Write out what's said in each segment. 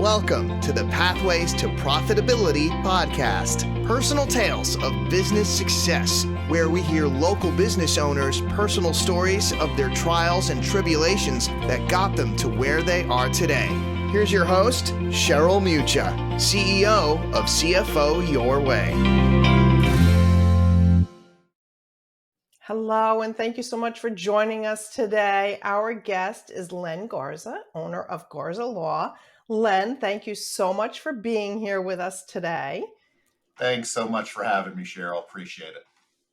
Welcome to the Pathways to Profitability podcast, personal tales of business success, where we hear local business owners' personal stories of their trials and tribulations that got them to where they are today. Here's your host, Cheryl Mucha, CEO of CFO Your Way. Hello, and thank you so much for joining us today. Our guest is Len Garza, owner of Garza Law. Len, thank you so much for being here with us today. Thanks so much for having me, Cheryl. Appreciate it.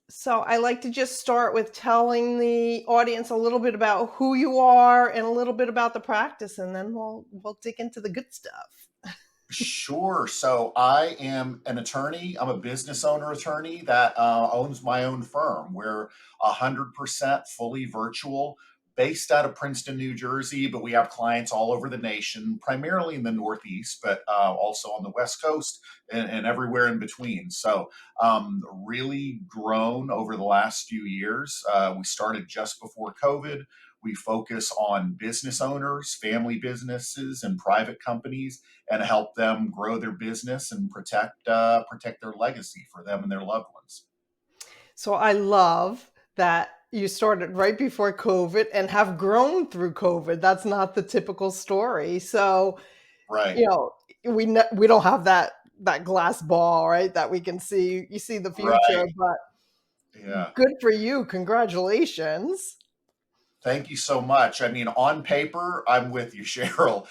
So I like to just start with telling the audience a little bit about who you are and a little bit about the practice, and then we'll dig into the good stuff. Sure. So I am an attorney. I'm a business owner attorney that owns my own firm. We're 100% fully virtual, based out of Princeton, New Jersey, but we have clients all over the nation, primarily in the Northeast, but also on the West Coast and everywhere in between. So really grown over the last few years. We started just before COVID. We focus on business owners, family businesses, and private companies, and help them grow their business and protect their legacy for them and their loved ones. So I love that you started right before COVID and have grown through COVID. That's not the typical story. So, Right. we don't have that glass ball, right? That we can see. You see the future, Right. but Yeah. good for you. Congratulations. Thank you so much. I mean, on paper, I'm with you, Cheryl.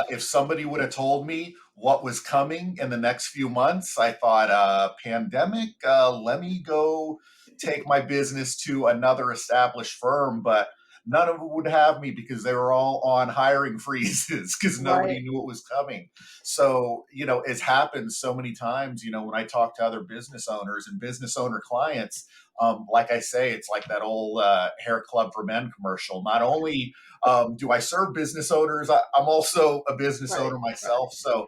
If somebody would have told me what was coming in the next few months, I thought, pandemic, let me go take my business to another established firm. But none of them would have me because they were all on hiring freezes because nobody Right. knew it was coming. So, it's happened so many times, when I talk to other business owners and business owner clients. Like I say, it's like that old Hair Club for Men commercial. Not only do I serve business owners, I'm also a business Right. owner myself. So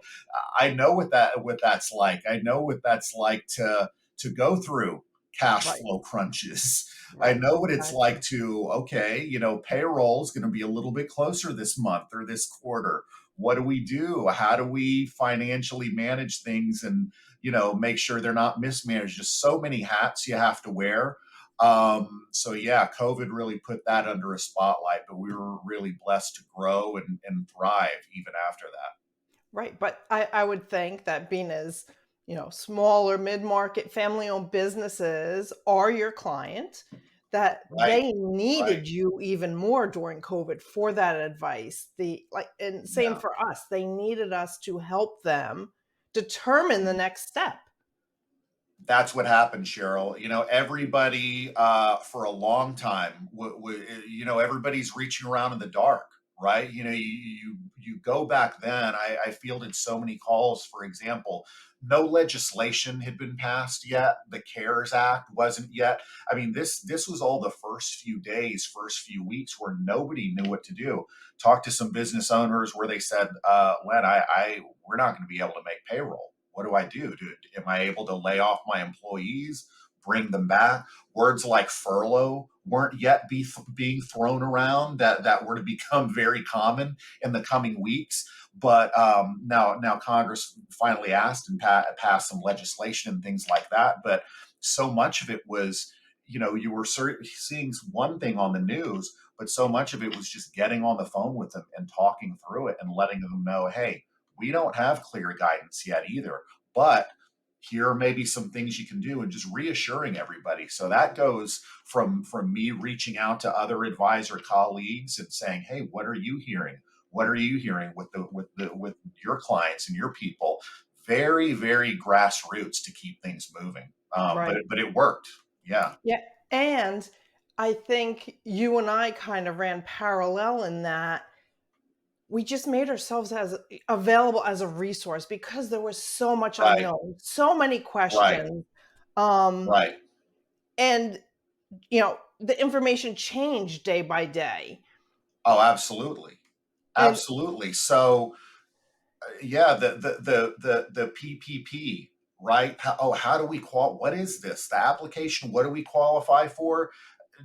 I know what that's like. I know what that's like to go through cash Right. flow crunches. I Right. know what it's Exactly. like to, okay, payroll is going to be a little bit closer this month or this quarter. What do we do? How do we financially manage things and make sure they're not mismanaged? Just so many hats you have to wear. So yeah, COVID really put that under a spotlight, but we were really blessed to grow and thrive even after that. Right. But I would think that being as, smaller, mid-market, family-owned businesses are your client, that Right, they right. needed you even more during COVID for that advice. And same Yeah. for us. They needed us to help them determine the next step. That's what happened, Cheryl. Everybody for a long time, everybody's reaching around in the dark, right? You go back then. I fielded so many calls. For example, no legislation had been passed yet. The CARES Act wasn't yet. I mean, this was all the first few days, first few weeks where nobody knew what to do. Talked to some business owners where they said, "Len, we're not going to be able to make payroll. What do I do? Am I able to lay off my employees, bring them back?" Words like furlough weren't yet being thrown around that were to become very common in the coming weeks. But now Congress finally asked and passed some legislation and things like that. But so much of it was, you were seeing one thing on the news, but so much of it was just getting on the phone with them and talking through it and letting them know, hey, we don't have clear guidance yet either, but here are maybe some things you can do, and just reassuring everybody. So that goes from me reaching out to other advisor colleagues and saying, hey, what are you hearing? What are you hearing with your clients and your people? Very, very grassroots to keep things moving. Right. But it worked. Yeah. Yeah. And I think you and I kind of ran parallel in that we just made ourselves as available as a resource because there was so much Right. unknown, so many Right. questions. Um, Right. and the information changed day by day. Oh, absolutely. And Absolutely. So yeah, the PPP, right? How do we what is this? The application, what do we qualify for?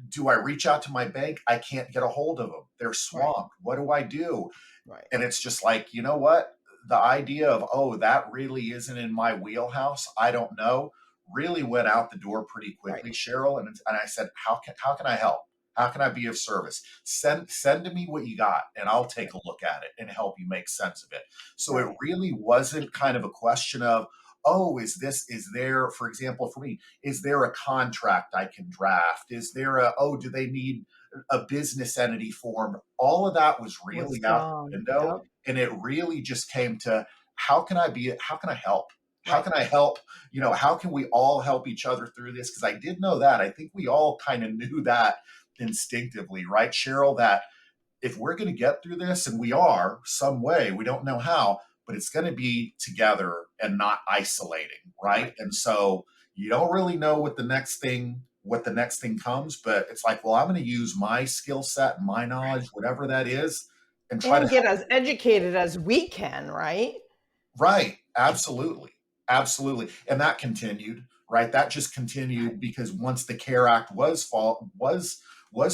Do I reach out to my bank? I can't get a hold of them. They're right, swamped. What do I do? right, And it's just like, you know what? the idea of, oh, that really isn't in my wheelhouse, I don't know, really went out the door pretty Right. quickly, Cheryl. And I said, how can I help? How can I be of service? Send to me what you got, and I'll take a look at it and help you make sense of it. So it Right. really wasn't kind of a question of, oh, is there, for example, for me, is there a contract I can draft? Is there do they need a business entity form? All of that was Was really out the gone. window. Yep. And it really just came to, how can I help? How Right. can I help? How can we all help each other through this? Because I did know that. I think we all kind of knew that instinctively, right, Cheryl? That if we're going to get through this, and we are some way, we don't know how, but it's going to be together and not isolating, right? Right. And so you don't really know what the next thing comes, but it's like, well, I'm going to use my skill set, my knowledge, whatever that is, and try to And get help. as educated as we can, right? Right. Absolutely. Absolutely. And that continued, right? That just continued because once the CARE Act was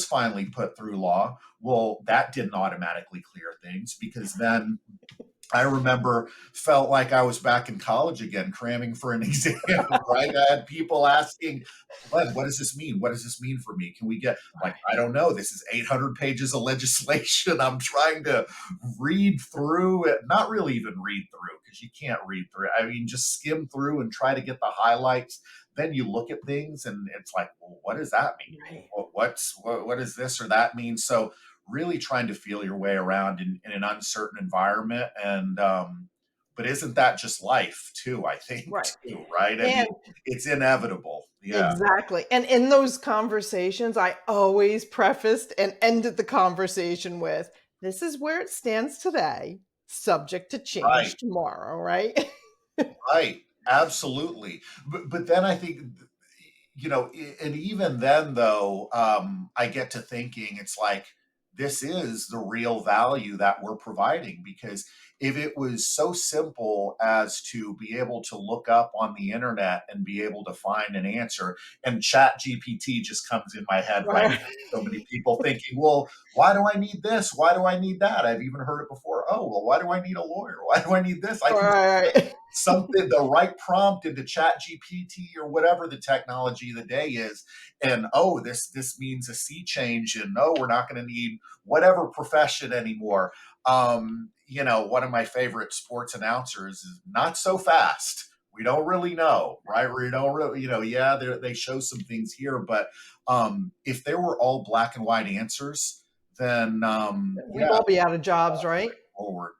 finally put through law, well, that didn't automatically clear things, because then I remember felt like I was back in college again, cramming for an exam, right? I had people asking, Glenn, what does this mean? What does this mean for me? Can we get, like, I don't know. This is 800 pages of legislation. I'm trying to read through it, not really even read through, because you can't read through it. I mean, just skim through and try to get the highlights. Then you look at things and it's like, well, what does that mean? Right. What does this or that mean? So really trying to feel your way around in an uncertain environment. And but isn't that just life too? I think Right. too, right? I mean, And it's inevitable. Yeah, exactly. And in those conversations, I always prefaced and ended the conversation with, this is where it stands today, subject to right. change tomorrow, right? Right, absolutely. But then I think, and even then though, I get to thinking, it's like, this is the real value that we're providing, because if it was so simple as to be able to look up on the internet and be able to find an answer, and Chat GPT just comes in my head right Right. now. So many people thinking, well, why do I need this? Why do I need that? I've even heard it before. Oh, well, why do I need a lawyer? Why do I need this? I can Right. something, the right prompt into Chat GPT or whatever the technology of the day is, and oh, this means a sea change, and no, we're not going to need whatever profession anymore. One of my favorite sports announcers is not so fast. We don't really know, right? We don't really, yeah, they show some things here, but if there were all black and white answers, then We'd all be out of jobs, right? straightforward.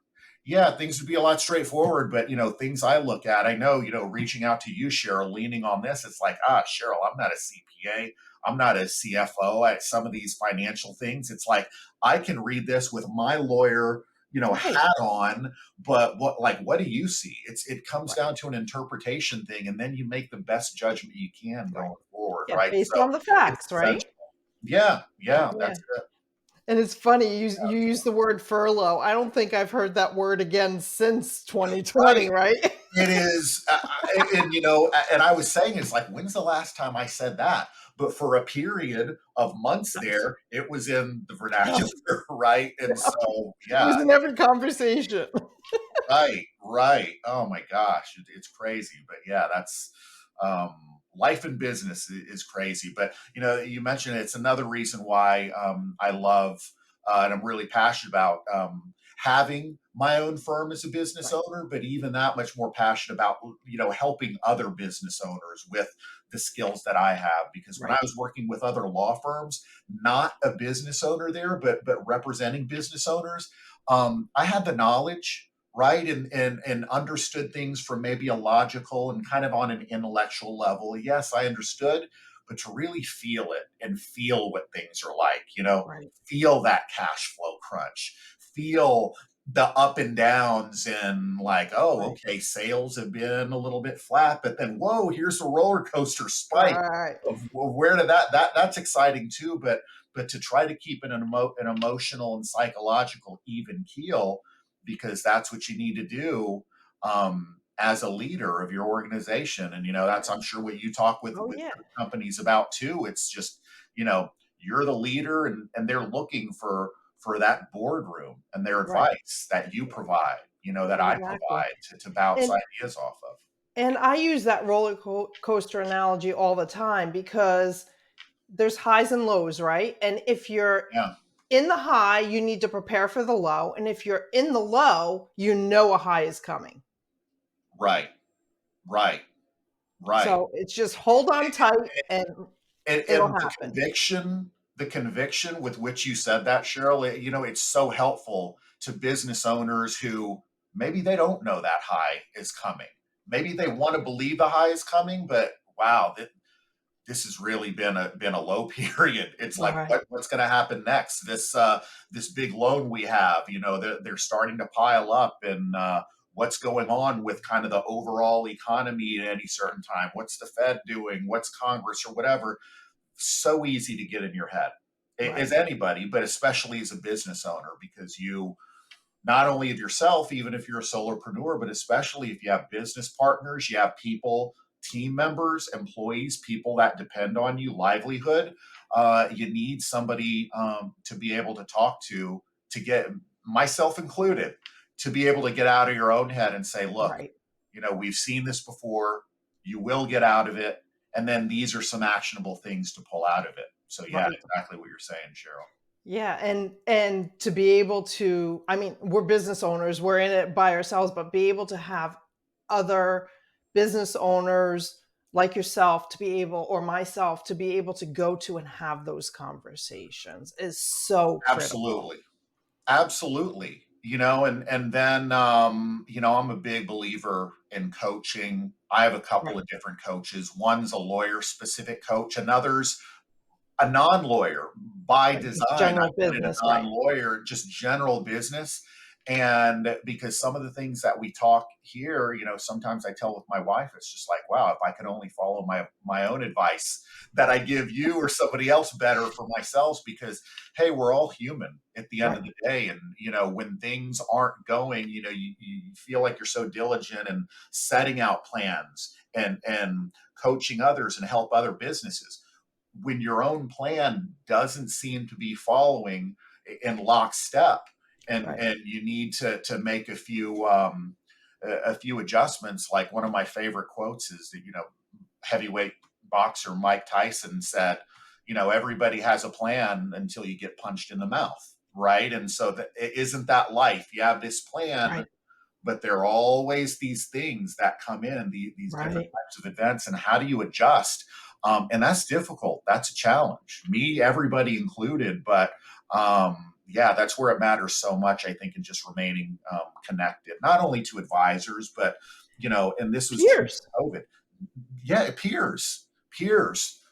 Yeah, things would be a lot straightforward, but things I look at, I know, reaching out to you, Cheryl, leaning on this, it's like, Cheryl, I'm not a CPA, I'm not a CFO at some of these financial things. It's like I can read this with my lawyer, Right. hat on, but what do you see? It comes Right. down to an interpretation thing, and then you make the best judgment you can Right. going forward, Yeah, right? based So on the it's facts, right? essential. Yeah, yeah, Yeah. that's it. And it's funny, you use the word furlough. I don't think I've heard that word again since 2020, Right. right? It is, and I was saying, it's like, when's the last time I said that? But for a period of months Yes. there, it was in the Yep. vernacular, right? And Yep. so, It yeah, was in every conversation. right, right. Oh my gosh, it's crazy. But yeah, that's um, life in business is crazy. But you mentioned it's another reason why I love and I'm really passionate about having my own firm as a business Right. owner. But even that much more passionate about helping other business owners with the skills that I have. Because when I Right. was working with other law firms, not a business owner there, but representing business owners, I had the knowledge, right, and understood things from maybe a logical and kind of on an intellectual level. Yes, I understood, but to really feel it and feel what things are like, Right. feel that cash flow crunch, feel the up and downs, and like, oh, Right. okay, sales have been a little bit flat, but then whoa, here's a roller coaster spike Right. of where did that's exciting too. But to try to keep an emotional and psychological even keel, because that's what you need to do as a leader of your organization. And that's, I'm sure, what you talk with Oh, yeah. your companies about too. It's just you're the leader, and they're looking for that boardroom and their Right. advice that you provide. that I Exactly. provide to bounce And ideas off of. and I use that coaster analogy all the time because there's highs and lows, right? And if you're Yeah. in the high, you need to prepare for the low. And if you're in the low, you know a high is coming. Right. Right. Right. So it's just hold on tight and it'll And happen. the conviction with which you said that, Cheryl, it's so helpful to business owners who maybe they don't know that high is coming. Maybe they want to believe the high is coming, but wow, this has really been a low period. It's like Right. what's going to happen next? This big loan we have, they're starting to pile up, and what's going on with kind of the overall economy at any certain time? What's the Fed doing? What's Congress or whatever? So easy to get in your head as Right. anybody, but especially as a business owner, because you not only of yourself, even if you're a solopreneur, but especially if you have business partners, you have people, team members, employees, people that depend on you, livelihood. You need somebody to be able to talk to get myself included, to be able to get out of your own head and say, look, Right. we've seen this before. You will get out of it. And then these are some actionable things to pull out of it. So yeah, Right. exactly what you're saying, Cheryl. Yeah, and to be able to, I mean, we're business owners, we're in it by ourselves, but be able to have other business owners like yourself to be able, or myself, to be able to go to and have those conversations is so critical. Absolutely. Absolutely. And then I'm a big believer in coaching. I have a couple Right. of different coaches. One's a lawyer specific coach, another's a non-lawyer by Right. Just design. general I've been in business, a right. non-lawyer, just general business. And because some of the things that we talk here, sometimes I tell with my wife, it's just like, wow, if I could only follow my own advice that I give you or somebody else better for myself, because hey, we're all human at the end of Right. the day. And when things aren't going, you feel like you're so diligent and setting out plans and coaching others and help other businesses when your own plan doesn't seem to be following in lockstep, and Right. and you need to make a few adjustments. Like one of my favorite quotes is that heavyweight boxer Mike Tyson said, everybody has a plan until you get punched in the mouth, right? And so that isn't that life. You have this plan, Right. but there are always these things that come in, these different Right. types of events, and how do you adjust? And that's difficult. That's a challenge, me, everybody included. But yeah, that's where it matters so much, I think, in just remaining connected, not only to advisors, but and this was true Peers. of COVID. Yeah, peers,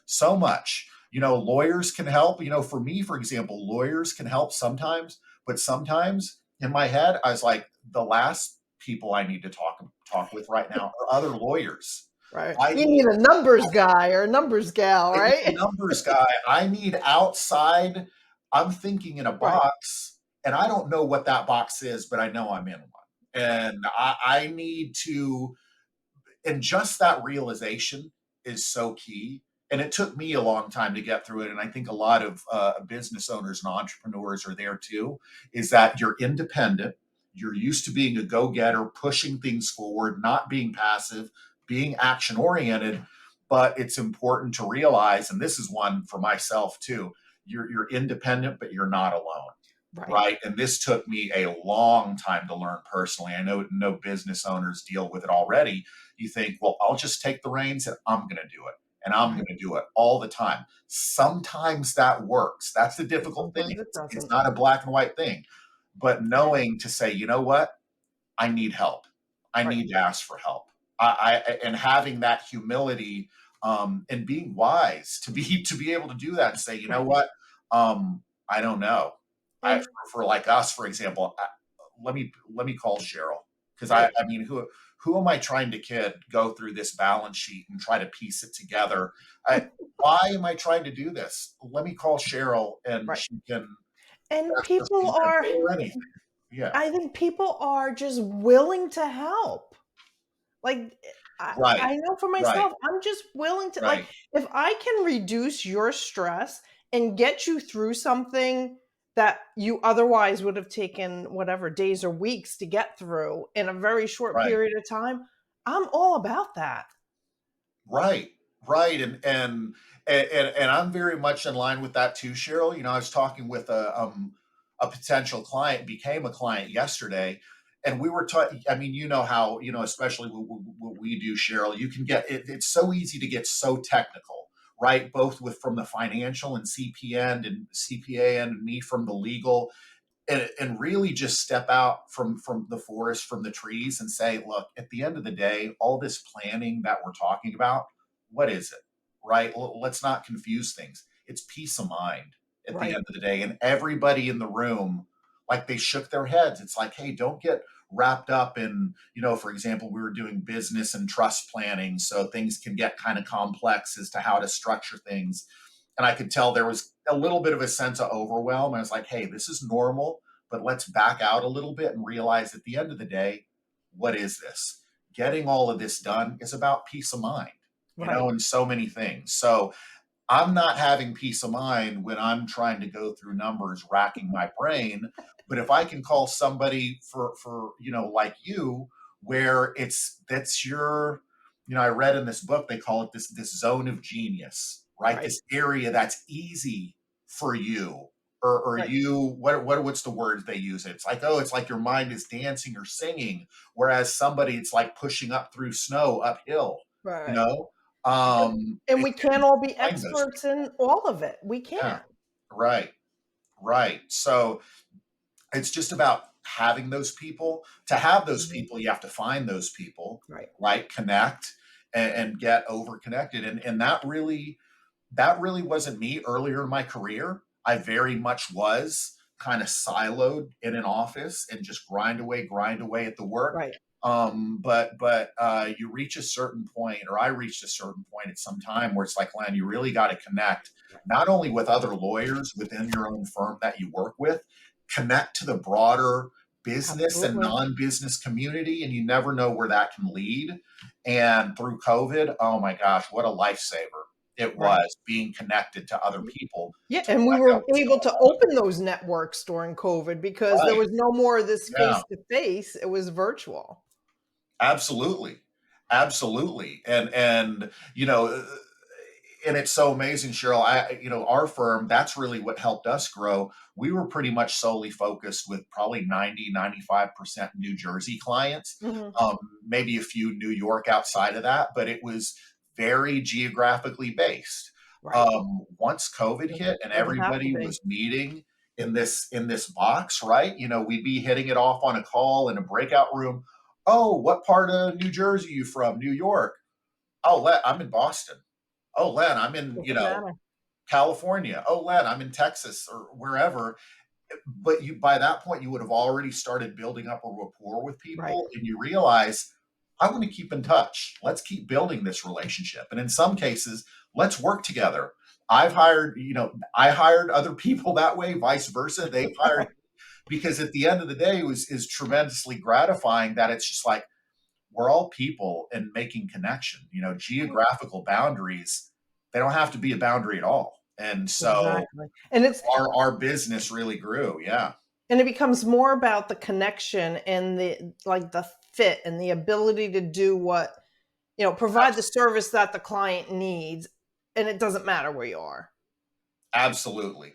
so much. Lawyers can help. For me, for example, lawyers can help sometimes, but sometimes in my head, I was like, the last people I need to talk with right now are other lawyers. Right. I You need need a numbers guy or a numbers gal, I need a right? numbers guy. I need outside. I'm thinking in a Right. box, and I don't know what that box is, but I know I'm in one. And I need to, and just that realization is so key. And it took me a long time to get through it. And I think a lot of business owners and entrepreneurs are there too, is that you're independent. You're used to being a go getter, pushing things forward, not being passive, being action oriented. But it's important to realize, and this is one for myself too, you're independent, but you're not alone. Right. Right. And this took me a long time to learn personally. I know no business owners deal with it already. You think, well, I'll just take the reins and I'm going to do it. And I'm Right. going to do it all the time. Sometimes that works. That's the And difficult thing. sometimes it It's doesn't. not a black and white thing. But Right. knowing to say, you know what? I need help. I Right. need to ask for help. And having that humility and being wise to be to be able to do that and say, you know Right. what? I don't know. And For like us, for example, let me call Cheryl, because I, right. I mean, who am I trying to kid go through this balance sheet and try to piece it together? Why am I trying to do this? Let me call Cheryl, and Right. she can And ask us people are, or anything. Yeah, I think people are just willing to help. Like, right, I know for right, myself, I'm just willing to, like, right. if I can reduce your stress and get you through something that you otherwise would have taken whatever days or weeks to get through in a very short Right. period of time, I'm all about that. Right, right, and I'm very much in line with that too, Cheryl. I was talking with a potential client, became a client yesterday, and we were talking. I mean, you know how especially what we do, Cheryl. You can get it's so easy to get so technical, right? Both with from the financial and CP end and CPA end, and me from the legal, and really just step out from the forest, from the trees, and say, look, at the end of the day, all this planning that we're talking about, what is it, right? Let's not confuse things. It's peace of mind at the Right. end of the day. And everybody in the room, like, they shook their heads. It's like, hey, don't get wrapped up in, for example, we were doing business and trust planning, so things can get kind of complex as to how to structure things. And I could tell there was a little bit of a sense of overwhelm. I was like, hey, this is normal, but let's back out a little bit and realize at the end of the day, what is this? Getting all of this done is about peace of mind, Right. and so many things. So I'm not having peace of mind when I'm trying to go through numbers, racking my brain. But if I can call somebody for like you, where that's your, I read in this book, they call it this zone of genius, right? Right. This area that's easy for you, or Right. you, what's the words they use? It's like, oh, it's like your mind is dancing or singing, whereas somebody, it's like pushing up through snow uphill, you Right. know. Um, And it, we can't all be find those experts people. in all of it. We Yeah, can't. right, right. So it's just about having those people. To have those Mhm. people, you have to find those people, Right. right? Connect and get over connected. And that really wasn't me earlier in my career. I very much was kind of siloed in an office and just grind away at the work. Right. But you reach a certain point, or I reached a certain point at some time where it's like, Len, you really got to connect not only with other lawyers within your own firm that you work with, connect to the broader business and Absolutely. non-business community, and you never know where that can lead. And through COVID, oh my gosh, what a lifesaver it Right. was, being connected to other people Yeah, to and we find out were what's able going to on. open those networks during COVID because there Right. was no more of this Yeah. face to face, it was virtual. Absolutely. Absolutely. And and it's so amazing, Cheryl. Our firm, that's really what helped us grow. We were pretty much solely focused with probably 90, 95% New Jersey clients, Mhm. maybe a few New York outside of that, but it was very geographically based. Right. Once COVID Doesn't hit and doesn't have to everybody be. was meeting in this box, right? We'd be hitting it off on a call in a breakout room. Oh, what part of New Jersey are you from? New York. Oh, I'm in Boston. Oh, Len, I'm in, Doesn't matter. California. Oh, Len, I'm in Texas or wherever. But by that point, you would have already started building up a rapport with Right. people, and you realize, I want to keep in touch. Let's keep building this relationship. And in some cases, let's work together. I hired other people that way, vice versa. They've hired, because at the end of the day, it is tremendously gratifying that it's just like, we're all people and making connection. Right. Geographical boundaries, they don't have to be a boundary at all. And so Exactly. And it's our business really grew. Yeah, and it becomes more about the connection and the fit and the ability to do what, provide the service that the client needs, and it doesn't matter where you are. absolutely.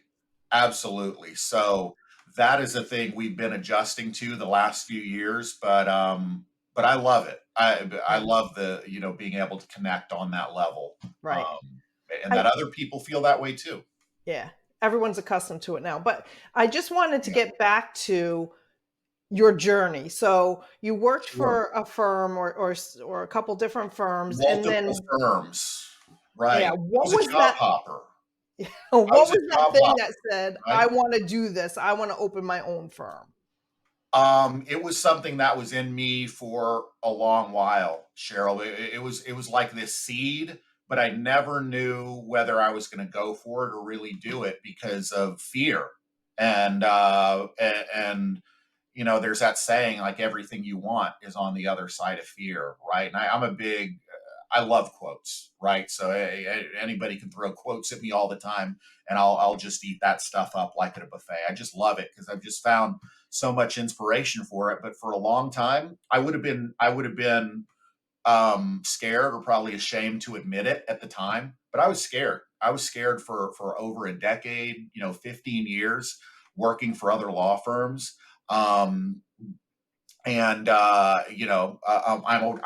Absolutely. So that is a thing we've been adjusting to the last few years, but I love it. I Yeah. love the, being able to connect on that level. Right. Um, and I that other people feel that way too. Yeah, everyone's accustomed to it now, but I just wanted to Yeah. get back to your journey. So, you worked Sure. for a firm or a couple different firms, and Multiple then firms. yeah, Right. I what was a was job that hopper. I what was a was that job thing that hopper, said, right? "I wanna do this, I wanna open my own firm"? It was something that was in me for a long while, Cheryl. It was like this seed, but I never knew whether I was going to go for it or really do it because of fear. And there's that saying, like, everything you want is on the other side of fear, right? And I'm a big I love quotes, right? So anybody can throw quotes at me all the time, and I'll just eat that stuff up like at a buffet. I just love it because I've just found so much inspiration for it. But for a long time, I would have been scared or probably ashamed to admit it at the time, but I was scared. I was scared for over a decade, 15 years working for other law firms. Um, and I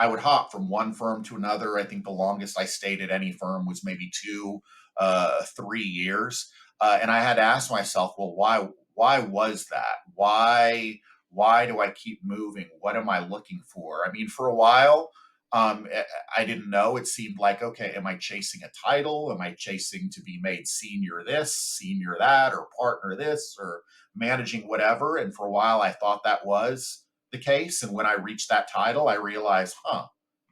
would hop from one firm to another. I think the longest I stayed at any firm was maybe 3 years. And I had to ask myself, well, why was that? Why do I keep moving? What am I looking for? I mean, for a while, I didn't know. It seemed like, okay, am I chasing a title? Am I chasing to be made senior this, senior that, or partner this, or managing whatever? And for a while, I thought that was the case. And when I reached that title, I realized,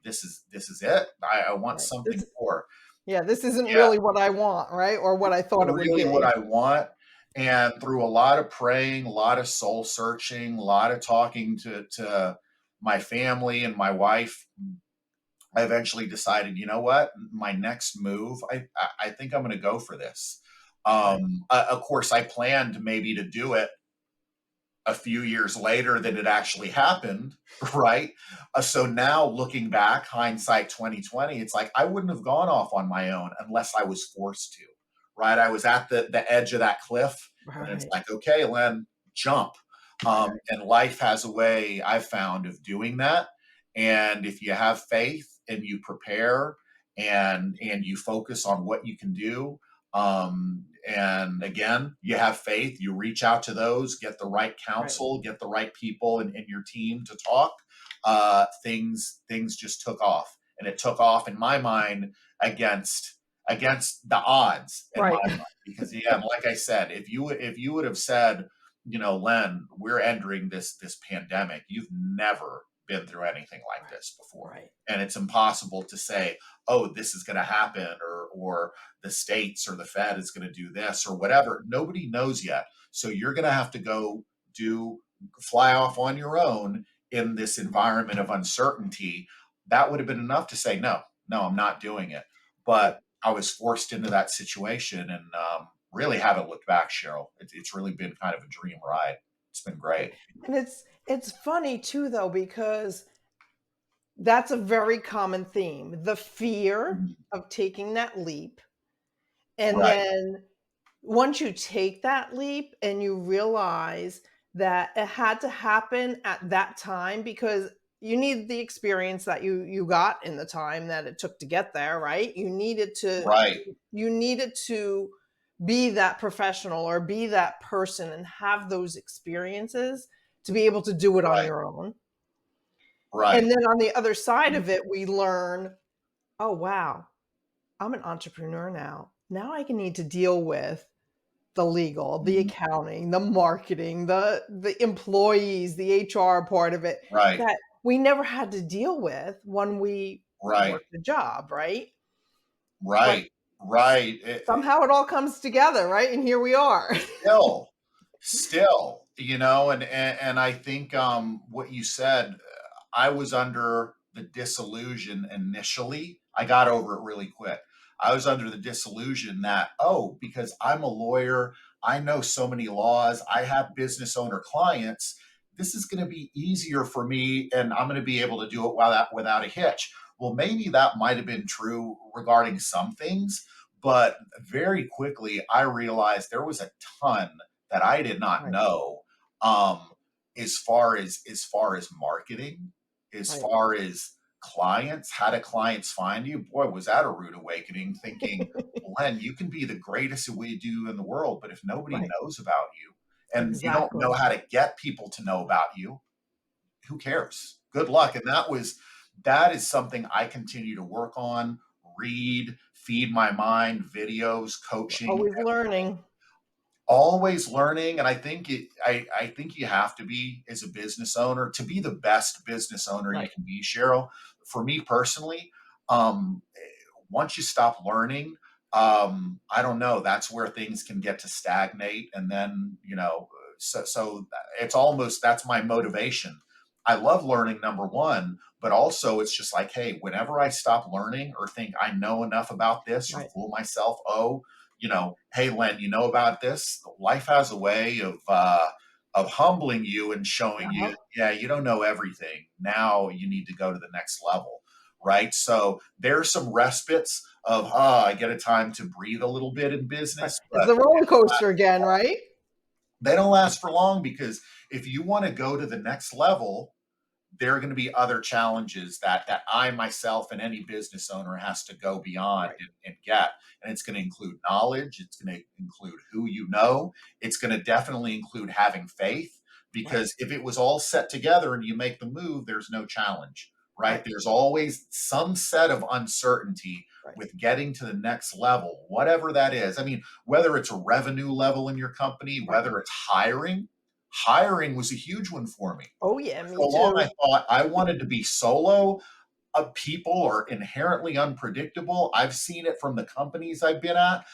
this is it. I want Right. something more. Yeah, this isn't Yeah, really what I want, right? Or what I thought it would really what be. I want. And through a lot of praying, a lot of soul searching, a lot of talking to my family and my wife, I eventually decided, you know what, my next move, I think I'm going to go for this. Right. Of course, I planned maybe to do it a few years later than it actually happened, right? So now looking back, hindsight 2020, it's like I wouldn't have gone off on my own unless I was forced to, right? I was at the edge of that cliff, and it's Right. like, okay, Len, jump. Right. And life has a way I've found of doing that. And if you have faith and you prepare and you focus on what you can do, and again, you have faith, you reach out to those, get the right Right. counsel, get the right people in your team to talk. Things just took off, and it took off in my mind against the odds in my Right. mind. Because yeah, like I said, if you would have said, Len, we're entering this pandemic, you've never been through anything like Right. this before, Right. and it's impossible to say, oh, this is going to happen, or the states or the Fed is going to do this or whatever. Nobody knows yet. So you're going to have to go do fly off on your own in this environment of uncertainty. That would have been enough to say, no, no, I'm not doing it. But Yep. I was forced into that situation, and really haven't looked back, Cheryl. It's really been kind of a dream ride. It's been great. And it's funny too though, because that's a very common theme. The fear Mhm. of taking that leap. And Right, then once you take that leap and you realize that it had to happen at that time because you need the experience that you got in the time that it took to get there, right? right, You needed to be that professional or be that person and have those experiences to be able to do it on right, your own. And right, then on the other side of it, we learn, oh wow, I'm an entrepreneur now. Now I can need to deal with the legal, the mhm, accounting, the marketing, the employees, the HR part of it right, that we never had to deal with when we right, worked a job, right? But right, right. somehow it all comes together, right? And here we are. Still, and I think what you said, I was under the disillusion initially. I got over it really quick. I was under the disillusion that, oh, because I'm a lawyer, I know so many laws, I have business owner clients, this is going to be easier for me, and I'm going to be able to do it without a hitch. Well, maybe that might have been true regarding some things, but very quickly I realized there was a ton that I did not Right, know, um, as far as marketing, as right. far as clients, how do clients find you? Boy, was that a rude awakening, thinking, Len, you can be the greatest we do in the world, but if nobody Right. knows about you and you don't know Exactly. how to get people to know about you, who cares? Good luck. And that is something I continue to work on, read, feed my mind, videos, We're coaching, always learning. always learning. And I think you have to be, as a business owner, to be the best business owner you Right. can be, Cheryl. For me personally, um, once you stop learning, I don't know, that's where things can get to stagnate. And then, so it's almost, that's my motivation. I love learning, number one, but also it's just like, hey, whenever I stop learning or think I know enough about this or Right. fool myself, oh, hey, Len, you know about this? Life has a way of humbling you and showing Uh-huh. you, yeah, you don't know everything. Now you need to go to the next level, right? So there's some respites of, I get a time to breathe a little bit in Right. business, It's but the roller coaster again, right? they don't last for long because if you want to go to the next level, there are going to be other challenges that I myself and any business owner has to go beyond Right. and get. And it's going to include knowledge. It's going to include who you know. It's going to definitely include having faith Right. because if it was all set together and you make the move, there's no challenge, right? Right. There's always some set of uncertainty Right. with getting to the next level, whatever that is. I mean, whether it's a revenue level in your company, Right. whether it's hiring was a huge one for me. Oh yeah, So me long I too. thought I wanted to be solo. People are inherently unpredictable. I've seen it from the companies I've been at.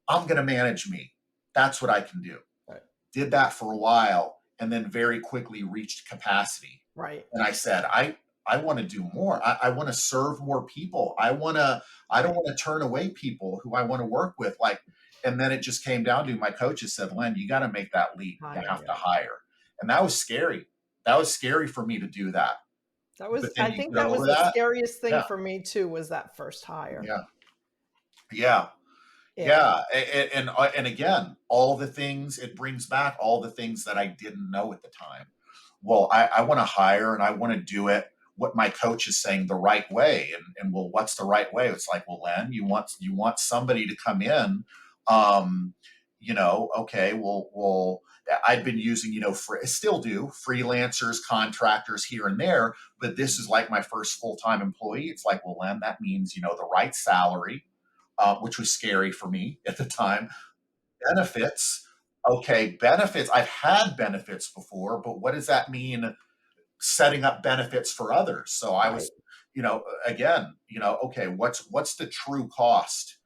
I'm going to manage me. That's what I can do. Right. Did that for a while and then very quickly reached capacity. Right. And I said, I want to do more. I want to serve more people. I don't Right. want to turn away people who I want to work with. And then it just came down to my coaches said, Len, you got to make that leap. You Higher, have to yeah. hire. And that was scary. That was scary for me to do that. That But was then I you think get that was over the that. scariest thing Yeah. for me too, was that first hire. Yeah. Yeah. Yeah. Yeah. And again, all the things it brings back, all the things that I didn't know at the time. Well, I want to hire and I want to do it what my coach is saying the right way. And well, what's the right way? It's like, well, Len, you want somebody to come in, um, okay, well, I'd been using, still do freelancers, contractors here and there, but this is like my first full-time employee. It's like, well, Len, that means, the right salary, which was scary for me at the time. Benefits. Okay, benefits. I've had benefits before, but what does that mean setting up benefits for others? So I Right. was, again, okay, what's the true cost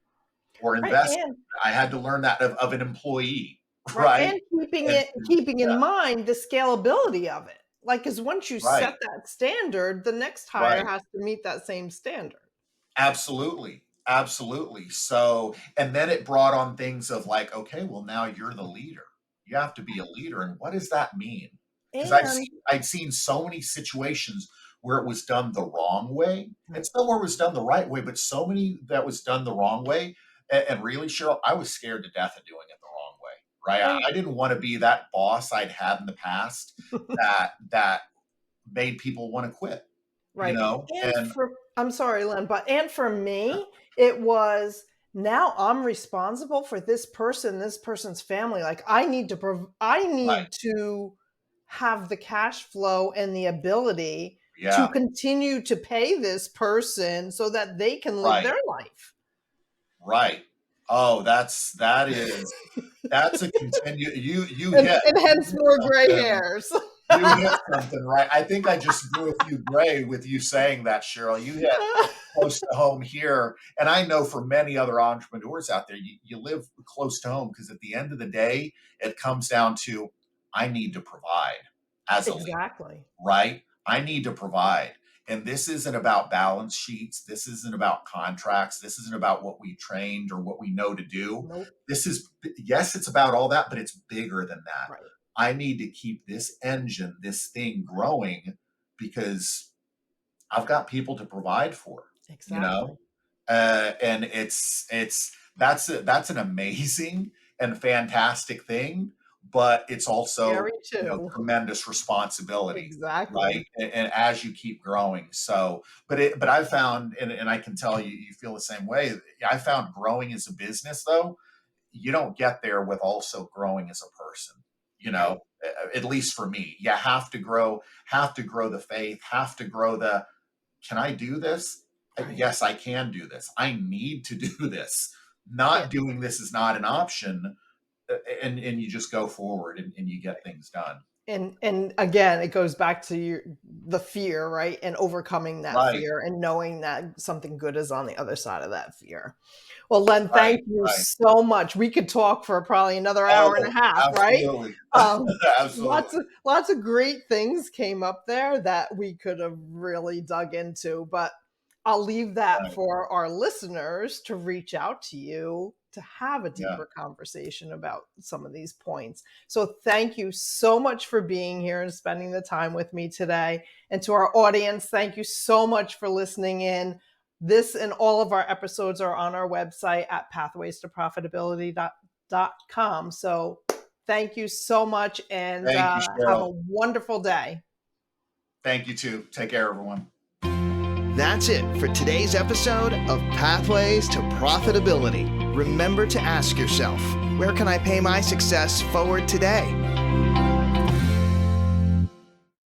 or Right. investment? And I had to learn that of an employee, right. right? And keeping And it keeping yeah, in mind the scalability of it. Like, because once you right, set that standard, the next hire right. has to meet that same standard. Absolutely. Absolutely. So, and then it brought on things of like, okay, well, now you're the leader. You have to be a leader. And what does that mean? Because And I'd seen so many situations where it was done the wrong way and right. somewhere was done the right way, but so many that was done the wrong way. And really, Cheryl, I was scared to death of doing it the wrong way. Right. And I didn't want to be that boss I'd had in the past that made people want to quit, right. And and for I'm sorry, Len, but and for me, it was now I'm responsible for this person's family. Like I right. need to have the cash flow and the ability to Yeah. continue to pay this person so that they can live Right. their life. Right. Oh, that's a continue you hit And hence more gray something. hairs. You hit something, right? I think I just grew a few gray with you saying that, Cheryl. You hit close to home here. And I know for many other entrepreneurs out there, you live close to home because at the end of the day, it comes down to I need to provide as a leader, Exactly. right? I need to provide. And this isn't about balance sheets. This isn't about contracts. This isn't about what we trained or what we know to do. Nope. This is, yes, it's about all that, but it's bigger than that. Right. I need to keep this engine, this thing growing because I've got people to provide for, you know? Exactly. And that's an amazing and fantastic thing, but it's also Scary too. tremendous responsibility, Exactly. right? And as you keep growing, so but I found and I can tell you feel the same way. I found growing as a business though, you don't get there with also growing as a person. Right. At least for me, you have to grow the faith, have to grow the can I do this? Right. Yes, I can do this. I need to do this. Yeah. Not doing this is not an option. And you just go forward and you get things done. And again, it goes back to the fear, right? And overcoming that Right, fear and knowing that something good is on the other side of that fear. Well, Len, right, thank you right. so much. We could talk for probably another hour and a Oh, half, right? absolutely. Um, Absolutely. lots of great things came up there that we could have really dug into, but I'll leave that Right. for our listeners to reach out to you to have a Yeah. deeper conversation about some of these points. So thank you so much for being here and spending the time with me today. And to our audience, thank you so much for listening in. This and all of our episodes are on our website at pathwaystoprofitability.com. So thank you so much and Thank you, have a Cheryl. wonderful day. Thank you too. Take care, everyone. That's it for today's episode of Pathways to Profitability. Remember to ask yourself, where can I pay my success forward today?